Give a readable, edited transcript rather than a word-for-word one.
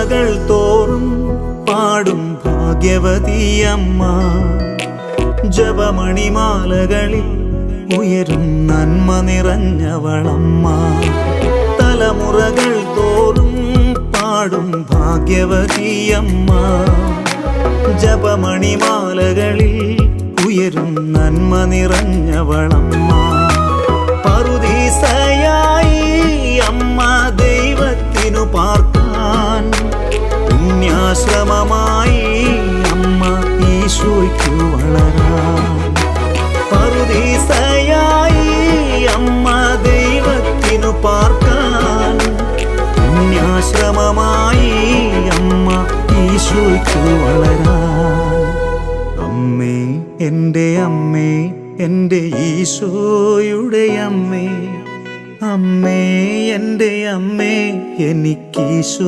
തലമുറകൾ തോറും പാടും ഭാഗ്യവതിയമ്മ. ജപമണിമാലകളിൽ ഉയരും നന്മ നിറഞ്ഞവളമ്മ. തലമുറകൾ തോറും പാടും ഭാഗ്യവതിയമ്മ. ജപമണിമാലകളിൽ ഉയരും നന്മ നിറഞ്ഞവളമ്മ. പറുദീസയായി അമ്മ ദൈവത്തിനു പാർക്കാൻ, പുണ്യാശ്രമമായി അമ്മ ഈശോയ്ക്കു വളരാൻ. പറുദീസയായി അമ്മ ദൈവത്തിനു പാർക്കാൻ, പുണ്യാശ്രമമായി അമ്മ ഈശോയ്ക്കു വളരാൻ. അമ്മേ എൻ്റെ അമ്മേ, എൻ്റെ ഈശോയുടെ അമ്മേ, അമ്മേ എൻ്റെ അമ്മേ, എനിക്കീശോ